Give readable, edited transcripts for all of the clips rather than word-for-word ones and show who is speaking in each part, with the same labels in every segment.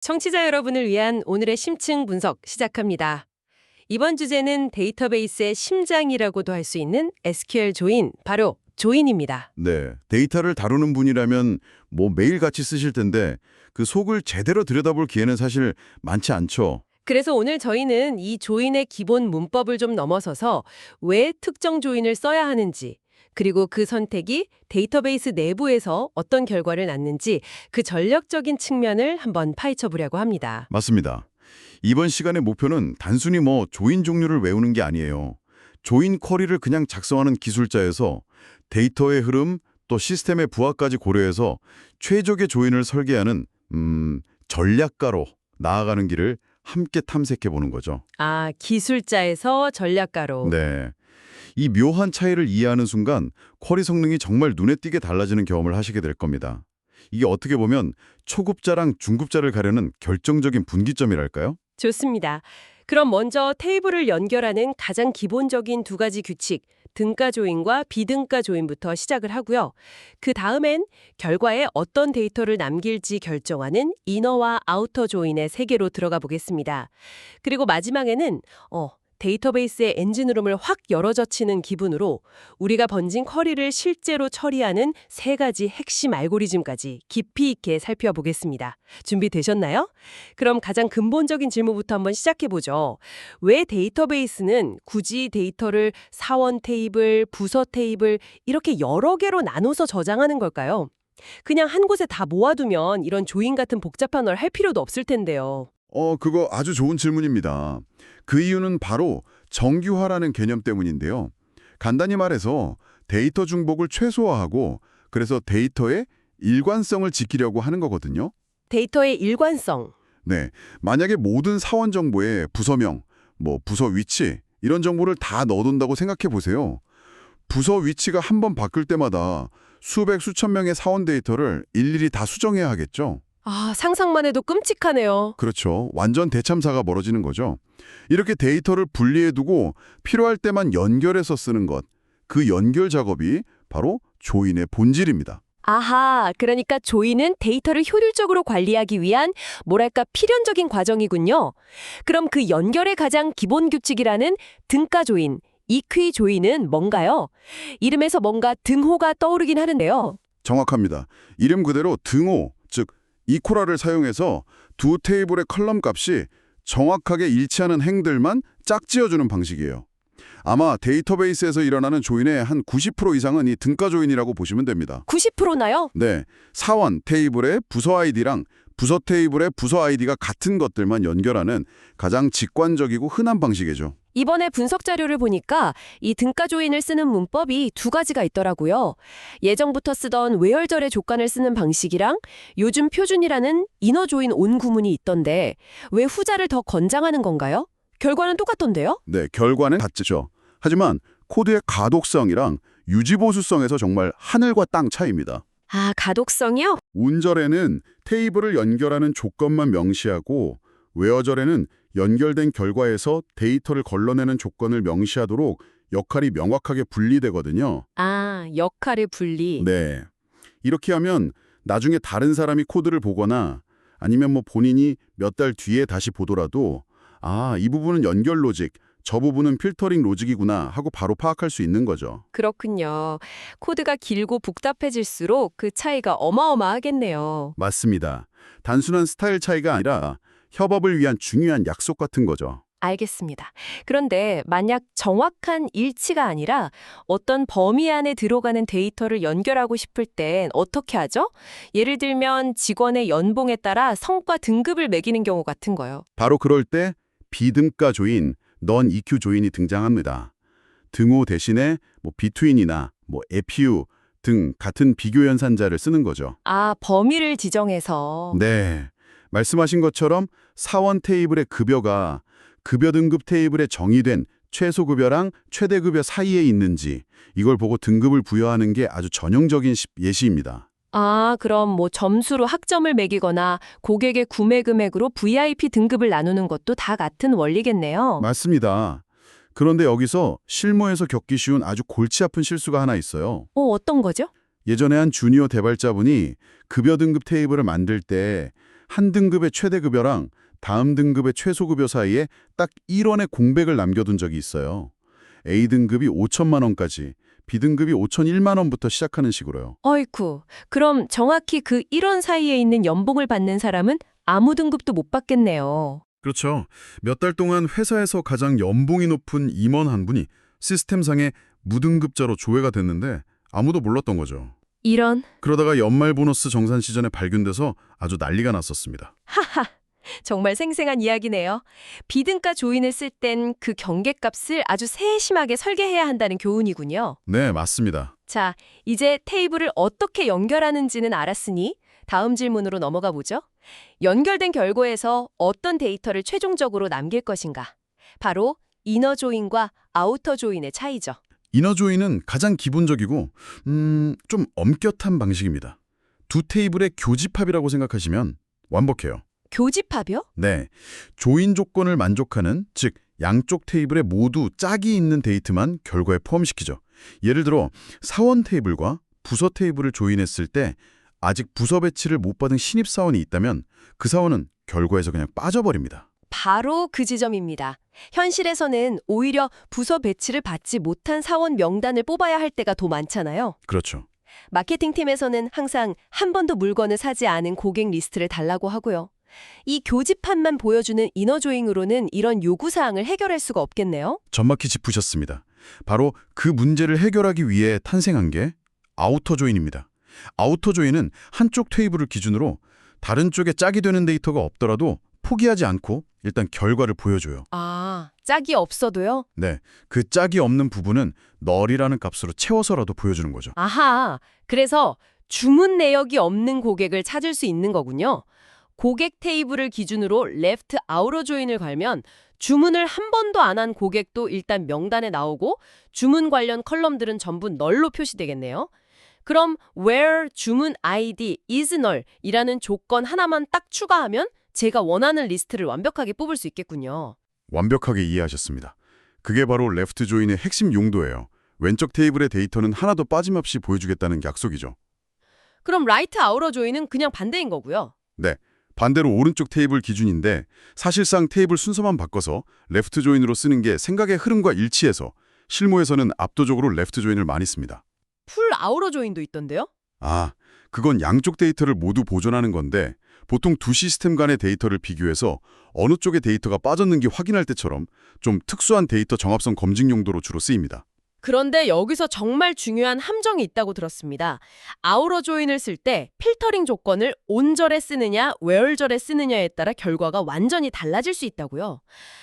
Speaker 1: 청취자 여러분을 위한 오늘의 심층 분석 시작합니다. 이번 주제는 데이터베이스의 심장이라고도 할 수 있는 SQL 조인, 바로 조인입니다.
Speaker 2: 네, 데이터를 다루는 분이라면 매일 같이 쓰실 텐데 그 속을 제대로 들여다볼 기회는 사실 많지 않죠.
Speaker 1: 그래서 오늘 저희는 이 조인의 기본 문법을 좀 넘어서서 왜 특정 조인을 써야 하는지, 그리고 그 선택이 데이터베이스 내부에서 어떤 결과를 낳는지 그 전략적인 측면을 한번 파헤쳐 보려고 합니다.
Speaker 2: 맞습니다. 이번 시간의 목표는 단순히 조인 종류를 외우는 게 아니에요. 조인 쿼리를 그냥 작성하는 기술자에서 데이터의 흐름 또 시스템의 부하까지 고려해서 최적의 조인을 설계하는 전략가로 나아가는 길을 함께 탐색해 보는 거죠.
Speaker 1: 아, 기술자에서 전략가로.
Speaker 2: 네. 이 묘한 차이를 이해하는 순간 쿼리 성능이 정말 눈에 띄게 달라지는 경험을 하시게 될 겁니다. 이게 어떻게 보면 초급자랑 중급자를 가려는 결정적인 분기점이랄까요?
Speaker 1: 좋습니다. 그럼 먼저 테이블을 연결하는 가장 기본적인 두 가지 규칙, 등가 조인과 비등가 조인부터 시작을 하고요. 그 다음엔 결과에 어떤 데이터를 남길지 결정하는 이너와 아우터 조인의 세계로 들어가 보겠습니다. 그리고 마지막에는 데이터베이스의 엔진룸을 확 열어젖히는 기분으로 우리가 번진 쿼리를 실제로 처리하는 세 가지 핵심 알고리즘까지 깊이 있게 살펴보겠습니다. 준비되셨나요? 그럼 가장 근본적인 질문부터 한번 시작해보죠. 왜 데이터베이스는 굳이 데이터를 사원 테이블, 부서 테이블 이렇게 여러 개로 나눠서 저장하는 걸까요? 그냥 한 곳에 다 모아두면 이런 조인 같은 복잡한 걸 할 필요도 없을 텐데요.
Speaker 2: 그거 아주 좋은 질문입니다. 그 이유는 바로 정규화라는 개념 때문인데요. 간단히 말해서 데이터 중복을 최소화하고 그래서 데이터의 일관성을 지키려고 하는 거거든요.
Speaker 1: 데이터의 일관성.
Speaker 2: 네, 만약에 모든 사원 정보에 부서명, 부서 위치 이런 정보를 다 넣어둔다고 생각해 보세요. 부서 위치가 한 번 바뀔 때마다 수백, 수천 명의 사원 데이터를 일일이 다 수정해야 하겠죠.
Speaker 1: 아, 상상만 해도 끔찍하네요.
Speaker 2: 그렇죠. 완전 대참사가 벌어지는 거죠. 이렇게 데이터를 분리해두고 필요할 때만 연결해서 쓰는 것. 그 연결 작업이 바로 조인의 본질입니다.
Speaker 1: 아하, 그러니까 조인은 데이터를 효율적으로 관리하기 위한 뭐랄까 필연적인 과정이군요. 그럼 그 연결의 가장 기본 규칙이라는 등가 조인, 이퀴 조인은 뭔가요? 이름에서 뭔가 등호가 떠오르긴 하는데요.
Speaker 2: 정확합니다. 이름 그대로 등호, 즉 이코라를 사용해서 두 테이블의 컬럼 값이 정확하게 일치하는 행들만 짝지어주는 방식이에요. 아마 데이터베이스에서 일어나는 조인의 한 90% 이상은 이 등가 조인이라고 보시면 됩니다.
Speaker 1: 90%나요?
Speaker 2: 네, 사원 테이블의 부서 아이디랑 부서 테이블의 부서 아이디가 같은 것들만 연결하는 가장 직관적이고 흔한 방식이죠.
Speaker 1: 이번에 분석 자료를 보니까 이 등가 조인을 쓰는 문법이 두 가지가 있더라고요. 예정부터 쓰던 외열절의 조건을 쓰는 방식이랑 요즘 표준이라는 이너 조인 온 구문이 있던데 왜 후자를 더 권장하는 건가요? 결과는 똑같던데요?
Speaker 2: 네, 결과는 같죠. 하지만 코드의 가독성이랑 유지보수성에서 정말 하늘과 땅 차이입니다.
Speaker 1: 아, 가독성이요?
Speaker 2: 운절에는 테이블을 연결하는 조건만 명시하고 웨어절에는 연결된 결과에서 데이터를 걸러내는 조건을 명시하도록 역할이 명확하게 분리되거든요.
Speaker 1: 아, 역할의 분리.
Speaker 2: 네. 이렇게 하면 나중에 다른 사람이 코드를 보거나 아니면 본인이 몇 달 뒤에 다시 보더라도 이 부분은 연결 로직, 저 부분은 필터링 로직이구나 하고 바로 파악할 수 있는 거죠.
Speaker 1: 그렇군요. 코드가 길고 복잡해질수록 그 차이가 어마어마하겠네요.
Speaker 2: 맞습니다. 단순한 스타일 차이가 아니라 협업을 위한 중요한 약속 같은 거죠.
Speaker 1: 알겠습니다. 그런데 만약 정확한 일치가 아니라 어떤 범위 안에 들어가는 데이터를 연결하고 싶을 땐 어떻게 하죠? 예를 들면 직원의 연봉에 따라 성과 등급을 매기는 경우 같은 거요.
Speaker 2: 바로 그럴 때 비등가 조인, 넌 EQ 조인이 등장합니다. 등호 대신에 비트윈이나 APU 등 같은 비교 연산자를 쓰는 거죠.
Speaker 1: 아, 범위를 지정해서.
Speaker 2: 네, 말씀하신 것처럼 사원 테이블의 급여가 급여 등급 테이블에 정의된 최소급여랑 최대급여 사이에 있는지 이걸 보고 등급을 부여하는 게 아주 전형적인 예시입니다.
Speaker 1: 아, 그럼 점수로 학점을 매기거나 고객의 구매 금액으로 VIP 등급을 나누는 것도 다 같은 원리겠네요.
Speaker 2: 맞습니다. 그런데 여기서 실무에서 겪기 쉬운 아주 골치 아픈 실수가 하나 있어요.
Speaker 1: 어떤 거죠?
Speaker 2: 예전에 한 주니어 개발자분이 급여 등급 테이블을 만들 때 한 등급의 최대급여랑 다음 등급의 최소급여 사이에 딱 1원의 공백을 남겨둔 적이 있어요. A등급이 5천만 원까지, B등급이 5,001만 원부터 시작하는 식으로요.
Speaker 1: 어이쿠, 그럼 정확히 그 1원 사이에 있는 연봉을 받는 사람은 아무 등급도 못 받겠네요.
Speaker 2: 그렇죠. 몇 달 동안 회사에서 가장 연봉이 높은 임원 한 분이 시스템상에 무등급자로 조회가 됐는데 아무도 몰랐던 거죠.
Speaker 1: 이런,
Speaker 2: 그러다가 연말 보너스 정산 시즌에 발견돼서 아주 난리가 났었습니다.
Speaker 1: 하하, 정말 생생한 이야기네요. 비등가 조인을 쓸 땐 그 경계값을 아주 세심하게 설계해야 한다는 교훈이군요.
Speaker 2: 네, 맞습니다.
Speaker 1: 자, 이제 테이블을 어떻게 연결하는지는 알았으니 다음 질문으로 넘어가 보죠. 연결된 결과에서 어떤 데이터를 최종적으로 남길 것인가? 바로 이너 조인과 아우터 조인의 차이죠.
Speaker 2: 이너 조인은 가장 기본적이고 좀 엄격한 방식입니다. 두 테이블의 교집합이라고 생각하시면 완벽해요.
Speaker 1: 교집합이요?
Speaker 2: 네, 조인 조건을 만족하는, 즉 양쪽 테이블에 모두 짝이 있는 데이터만 결과에 포함시키죠. 예를 들어 사원 테이블과 부서 테이블을 조인했을 때 아직 부서 배치를 못 받은 신입사원이 있다면 그 사원은 결과에서 그냥 빠져버립니다.
Speaker 1: 바로 그 지점입니다. 현실에서는 오히려 부서 배치를 받지 못한 사원 명단을 뽑아야 할 때가 더 많잖아요.
Speaker 2: 그렇죠.
Speaker 1: 마케팅팀에서는 항상 한 번도 물건을 사지 않은 고객 리스트를 달라고 하고요. 이 교집합만 보여주는 이너조잉으로는 이런 요구사항을 해결할 수가 없겠네요.
Speaker 2: 정확히 짚으셨습니다. 바로 그 문제를 해결하기 위해 탄생한 게 아우터 조인입니다. 아우터 조인은 한쪽 테이블을 기준으로 다른 쪽에 짝이 되는 데이터가 없더라도 포기하지 않고 일단 결과를 보여줘요.
Speaker 1: 아, 짝이 없어도요?
Speaker 2: 네, 그 짝이 없는 부분은 널이라는 값으로 채워서라도 보여주는 거죠.
Speaker 1: 아하, 그래서 주문 내역이 없는 고객을 찾을 수 있는 거군요. 고객 테이블을 기준으로 레프트 아우터 조인을 걸면 주문을 한 번도 안 한 고객도 일단 명단에 나오고 주문 관련 컬럼들은 전부 널로 표시되겠네요. 그럼 where 주문 ID is null이라는 조건 하나만 딱 추가하면 제가 원하는 리스트를 완벽하게 뽑을 수 있겠군요.
Speaker 2: 완벽하게 이해하셨습니다. 그게 바로 레프트 조인의 핵심 용도예요. 왼쪽 테이블의 데이터는 하나도 빠짐없이 보여주겠다는 약속이죠.
Speaker 1: 그럼 라이트 아우터 조인은 그냥 반대인 거고요.
Speaker 2: 네, 반대로 오른쪽 테이블 기준인데 사실상 테이블 순서만 바꿔서 레프트 조인으로 쓰는 게 생각의 흐름과 일치해서 실무에서는 압도적으로 레프트 조인을 많이 씁니다.
Speaker 1: 풀 아우터 조인도 있던데요?
Speaker 2: 아, 그건 양쪽 데이터를 모두 보존하는 건데 보통 두 시스템 간의 데이터를 비교해서 어느 쪽의 데이터가 빠졌는지 확인할 때처럼 좀 특수한 데이터 정합성 검증 용도로 주로 쓰입니다.
Speaker 1: 그런데 여기서 정말 중요한 함정이 있다고 들었습니다. 아우터 조인을 쓸 때 필터링 조건을 온절에 쓰느냐 웨얼절에 쓰느냐에 따라 결과가 완전히 달라질 수 있다고요.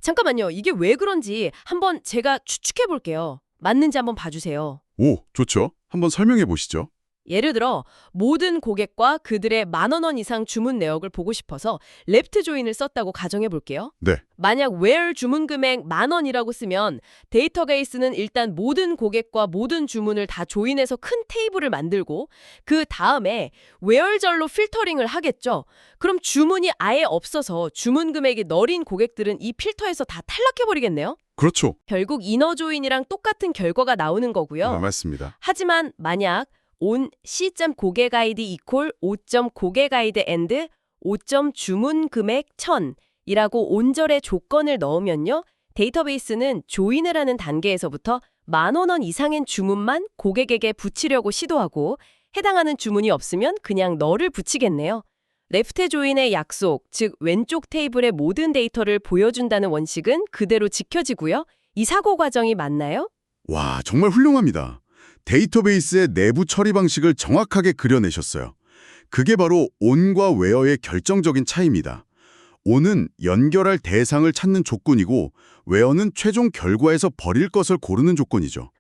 Speaker 1: 잠깐만요. 이게 왜 그런지 한번 제가 추측해 볼게요. 맞는지 한번 봐주세요.
Speaker 2: 오, 좋죠. 한번 설명해 보시죠.
Speaker 1: 예를 들어 모든 고객과 그들의 10,000원 이상 주문 내역을 보고 싶어서 레프트 조인을 썼다고 가정해 볼게요.
Speaker 2: 네,
Speaker 1: 만약 where 주문 금액 10,000원이라고 쓰면 데이터베이스는 일단 모든 고객과 모든 주문을 다 조인해서 큰 테이블을 만들고 그 다음에 where절로 필터링을 하겠죠. 그럼 주문이 아예 없어서 주문 금액이 널인 고객들은 이 필터에서 다 탈락해버리겠네요.
Speaker 2: 그렇죠.
Speaker 1: 결국 이너 조인이랑 똑같은 결과가 나오는 거고요.
Speaker 2: 맞습니다.
Speaker 1: 하지만 만약 on c.고객 아이디 equal 5.고객 아이디 and 5. 주문 금액 1000이라고 온절의 조건을 넣으면요. 데이터베이스는 조인을 하는 단계에서부터 10,000원 이상의 주문만 고객에게 붙이려고 시도하고 해당하는 주문이 없으면 그냥 널을 붙이겠네요. 레프트 조인의 약속, 즉 왼쪽 테이블의 모든 데이터를 보여준다는 원칙은 그대로 지켜지고요. 이 사고 과정이 맞나요?
Speaker 2: 와, 정말 훌륭합니다. 데이터베이스의 내부 처리 방식을 정확하게 그려내셨어요. 그게 바로 on과 where의 결정적인 차이입니다. on은 연결할 대상을 찾는 조건이고 where는 최종 결과에서 버릴 것을 고르는 조건이죠.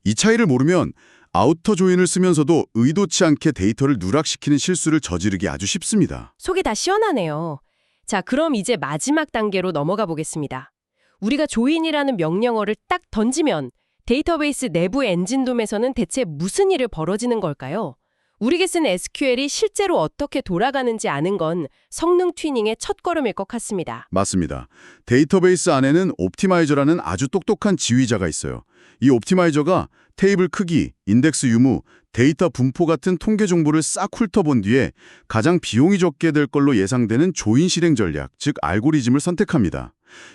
Speaker 2: 이 차이를 모르면 아우터 조인을 쓰면서도 의도치 않게 데이터를 누락시키는 실수를 저지르기 아주 쉽습니다.
Speaker 1: 속이 다 시원하네요. 자, 그럼 이제 마지막 단계로 넘어가 보겠습니다. 우리가 조인이라는 명령어를 딱 던지면 데이터베이스 내부 엔진돔에서는 대체 무슨 일이 벌어지는 걸까요? 우리가 쓴 SQL이 실제로 어떻게 돌아가는지 아는 건 성능 튜닝의 첫걸음일 것 같습니다.
Speaker 2: 맞습니다. 데이터베이스 안에는 옵티마이저라는 아주 똑똑한 지휘자가 있어요. 이 옵티마이저가 테이블 크기, 인덱스 유무, 데이터 분포 같은 통계 정보를 싹 훑어본 뒤에 가장 비용이 적게 될 걸로 예상되는 조인 실행 전략, 즉 알고리즘을 선택합니다.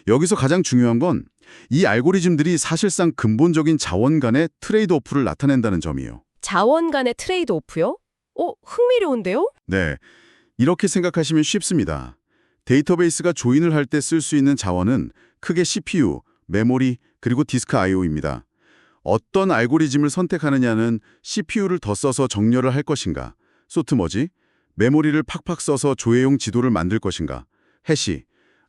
Speaker 2: 여기서 가장 중요한 건 이 알고리즘들이 사실상 근본적인 자원 간의 트레이드오프를 나타낸다는 점이에요.
Speaker 1: 자원 간의 트레이드 오프요? 흥미로운데요?
Speaker 2: 네, 이렇게 생각하시면 쉽습니다. 데이터베이스가 조인을 할 때 쓸 수 있는 자원은 크게 CPU, 메모리, 그리고 디스크 I/O입니다. 어떤 알고리즘을 선택하느냐는 CPU를 더 써서 정렬을 할 것인가, 소트머지, 메모리를 팍팍 써서 조회용 지도를 만들 것인가, 해시,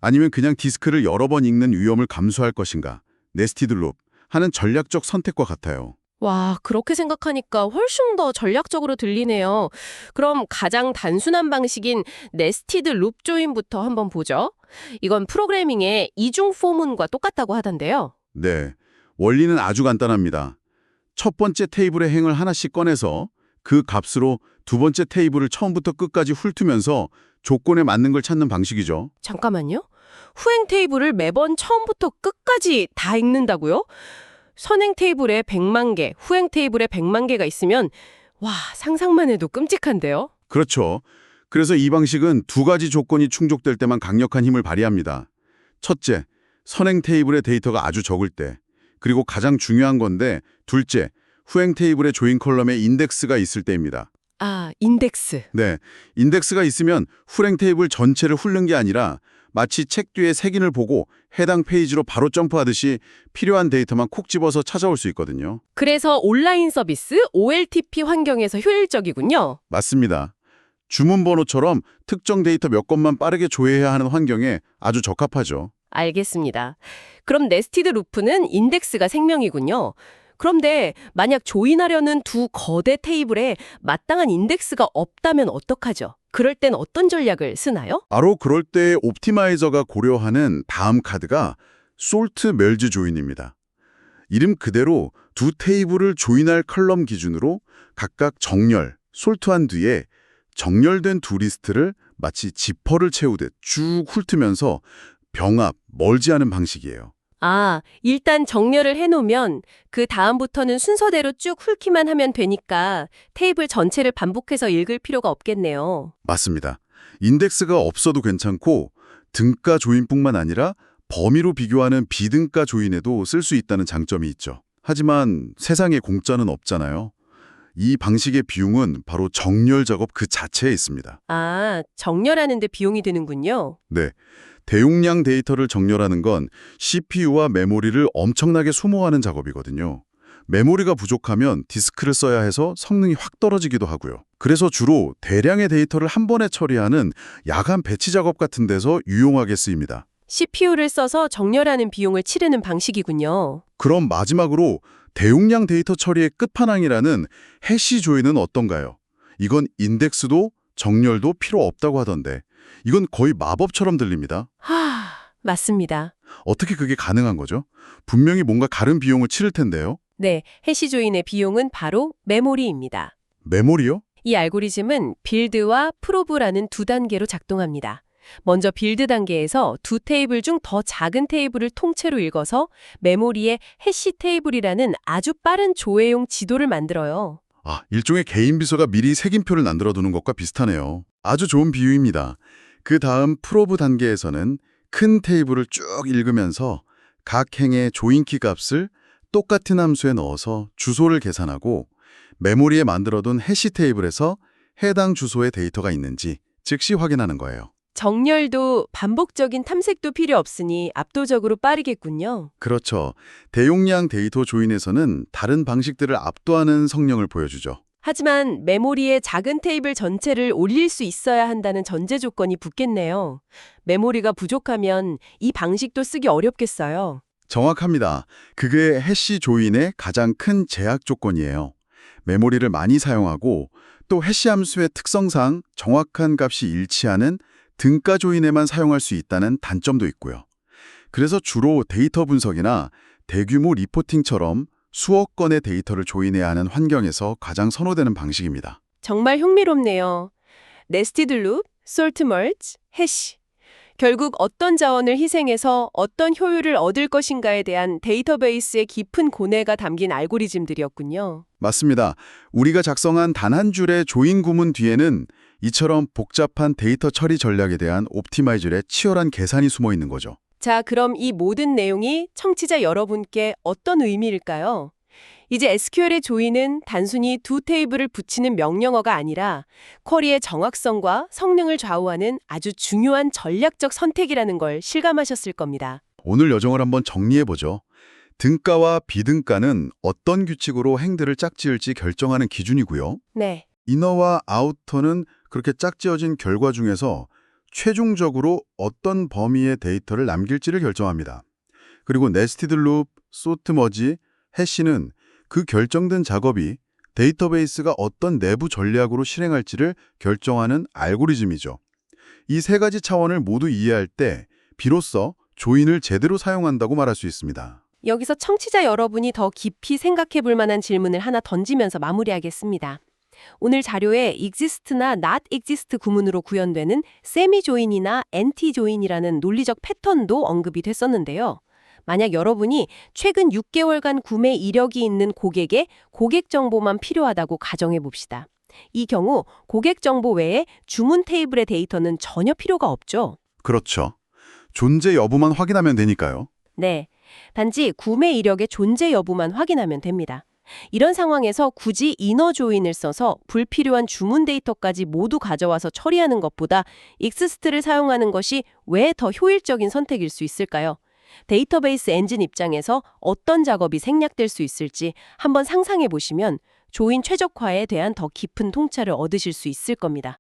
Speaker 2: 아니면 그냥 디스크를 여러 번 읽는 위험을 감수할 것인가, 네스티드 룹 하는 전략적 선택과 같아요.
Speaker 1: 와, 그렇게 생각하니까 훨씬 더 전략적으로 들리네요. 그럼 가장 단순한 방식인 네스티드 룹 조인부터 한번 보죠. 이건 프로그래밍의 이중 포문과 똑같다고 하던데요.
Speaker 2: 네, 원리는 아주 간단합니다. 첫 번째 테이블의 행을 하나씩 꺼내서 그 값으로 두 번째 테이블을 처음부터 끝까지 훑으면서 조건에 맞는 걸 찾는 방식이죠.
Speaker 1: 잠깐만요. 후행 테이블을 매번 처음부터 끝까지 다 읽는다고요? 선행 테이블에 100만 개, 후행 테이블에 100만 개가 있으면 와, 상상만 해도 끔찍한데요?
Speaker 2: 그렇죠. 그래서 이 방식은 두 가지 조건이 충족될 때만 강력한 힘을 발휘합니다. 첫째, 선행 테이블의 데이터가 아주 적을 때. 그리고 가장 중요한 건데 둘째, 후행 테이블의 조인 컬럼에 인덱스가 있을 때입니다.
Speaker 1: 아, 인덱스.
Speaker 2: 네, 인덱스가 있으면 후행 테이블 전체를 훑는 게 아니라 마치 책 뒤에 색인을 보고 해당 페이지로 바로 점프하듯이 필요한 데이터만 콕 집어서 찾아올 수 있거든요.
Speaker 1: 그래서 온라인 서비스 OLTP 환경에서 효율적이군요.
Speaker 2: 맞습니다. 주문 번호처럼 특정 데이터 몇 건만 빠르게 조회해야 하는 환경에 아주 적합하죠.
Speaker 1: 알겠습니다. 그럼 네스티드 루프는 인덱스가 생명이군요. 그런데 만약 조인하려는 두 거대 테이블에 마땅한 인덱스가 없다면 어떡하죠? 그럴 땐 어떤 전략을 쓰나요?
Speaker 2: 바로 그럴 때 옵티마이저가 고려하는 다음 카드가 솔트 멜즈 조인입니다. 이름 그대로 두 테이블을 조인할 컬럼 기준으로 각각 정렬, 솔트한 뒤에 정렬된 두 리스트를 마치 지퍼를 채우듯 쭉 훑으면서 병합, 멀지하는 방식이에요.
Speaker 1: 아, 일단 정렬을 해놓으면 그 다음부터는 순서대로 쭉 훑기만 하면 되니까 테이블 전체를 반복해서 읽을 필요가 없겠네요.
Speaker 2: 맞습니다. 인덱스가 없어도 괜찮고 등가 조인뿐만 아니라 범위로 비교하는 비등가 조인에도 쓸 수 있다는 장점이 있죠. 하지만 세상에 공짜는 없잖아요. 이 방식의 비용은 바로 정렬 작업 그 자체에 있습니다.
Speaker 1: 아, 정렬하는 데 비용이 드는군요.
Speaker 2: 네. 대용량 데이터를 정렬하는 건 CPU와 메모리를 엄청나게 소모하는 작업이거든요. 메모리가 부족하면 디스크를 써야 해서 성능이 확 떨어지기도 하고요. 그래서 주로 대량의 데이터를 한 번에 처리하는 야간 배치 작업 같은 데서 유용하게 쓰입니다.
Speaker 1: CPU를 써서 정렬하는 비용을 치르는 방식이군요.
Speaker 2: 그럼 마지막으로 대용량 데이터 처리의 끝판왕이라는 해시 조인은 어떤가요? 이건 인덱스도 정렬도 필요 없다고 하던데 이건 거의 마법처럼 들립니다.
Speaker 1: 맞습니다.
Speaker 2: 어떻게 그게 가능한 거죠? 분명히 뭔가 다른 비용을 치를 텐데요.
Speaker 1: 네, 해시 조인의 비용은 바로 메모리입니다.
Speaker 2: 메모리요?
Speaker 1: 이 알고리즘은 빌드와 프로브라는 두 단계로 작동합니다. 먼저 빌드 단계에서 두 테이블 중 더 작은 테이블을 통째로 읽어서 메모리에 해시 테이블이라는 아주 빠른 조회용 지도를 만들어요.
Speaker 2: 일종의 개인 비서가 미리 색인표를 만들어두는 것과 비슷하네요. 아주 좋은 비유입니다. 그 다음 프로브 단계에서는 큰 테이블을 쭉 읽으면서 각 행의 조인키 값을 똑같은 함수에 넣어서 주소를 계산하고 메모리에 만들어둔 해시 테이블에서 해당 주소의 데이터가 있는지 즉시 확인하는 거예요.
Speaker 1: 정렬도 반복적인 탐색도 필요 없으니 압도적으로 빠르겠군요.
Speaker 2: 그렇죠. 대용량 데이터 조인에서는 다른 방식들을 압도하는 성능을 보여주죠.
Speaker 1: 하지만 메모리에 작은 테이블 전체를 올릴 수 있어야 한다는 전제 조건이 붙겠네요. 메모리가 부족하면 이 방식도 쓰기 어렵겠어요.
Speaker 2: 정확합니다. 그게 해시 조인의 가장 큰 제약 조건이에요. 메모리를 많이 사용하고 또 해시 함수의 특성상 정확한 값이 일치하는 등가 조인에만 사용할 수 있다는 단점도 있고요. 그래서 주로 데이터 분석이나 대규모 리포팅처럼 수억 건의 데이터를 조인해야 하는 환경에서 가장 선호되는 방식입니다.
Speaker 1: 정말 흥미롭네요. 네스티드 룹, 솔트 머지, 해시. 결국 어떤 자원을 희생해서 어떤 효율을 얻을 것인가에 대한 데이터베이스의 깊은 고뇌가 담긴 알고리즘들이었군요.
Speaker 2: 맞습니다. 우리가 작성한 단 한 줄의 조인 구문 뒤에는 이처럼 복잡한 데이터 처리 전략에 대한 옵티마이저의 치열한 계산이 숨어 있는 거죠.
Speaker 1: 자, 그럼 이 모든 내용이 청취자 여러분께 어떤 의미일까요? 이제 SQL의 조인은 단순히 두 테이블을 붙이는 명령어가 아니라 쿼리의 정확성과 성능을 좌우하는 아주 중요한 전략적 선택이라는 걸 실감하셨을 겁니다.
Speaker 2: 오늘 여정을 한번 정리해보죠. 등가와 비등가는 어떤 규칙으로 행들을 짝지을지 결정하는 기준이고요.
Speaker 1: 네.
Speaker 2: 이너와 아우터는 그렇게 짝지어진 결과 중에서 최종적으로 어떤 범위의 데이터를 남길지를 결정합니다. 그리고 네스티드 룹, 소트 머지, 해시는 그 결정된 작업이 데이터베이스가 어떤 내부 전략으로 실행할지를 결정하는 알고리즘이죠. 이 세 가지 차원을 모두 이해할 때 비로소 조인을 제대로 사용한다고 말할 수 있습니다.
Speaker 1: 여기서 청취자 여러분이 더 깊이 생각해 볼 만한 질문을 하나 던지면서 마무리하겠습니다. 오늘 자료에 exist나 not exist 구문으로 구현되는 세미조인이나 엔티조인이라는 논리적 패턴도 언급이 됐었는데요. 만약 여러분이 최근 6개월간 구매 이력이 있는 고객의 고객 정보만 필요하다고 가정해 봅시다. 이 경우 고객 정보 외에 주문 테이블의 데이터는 전혀 필요가 없죠.
Speaker 2: 그렇죠. 존재 여부만 확인하면 되니까요.
Speaker 1: 네. 단지 구매 이력의 존재 여부만 확인하면 됩니다. 이런 상황에서 굳이 이너 조인을 써서 불필요한 주문 데이터까지 모두 가져와서 처리하는 것보다 익스스트를 사용하는 것이 왜 더 효율적인 선택일 수 있을까요? 데이터베이스 엔진 입장에서 어떤 작업이 생략될 수 있을지 한번 상상해 보시면 조인 최적화에 대한 더 깊은 통찰을 얻으실 수 있을 겁니다.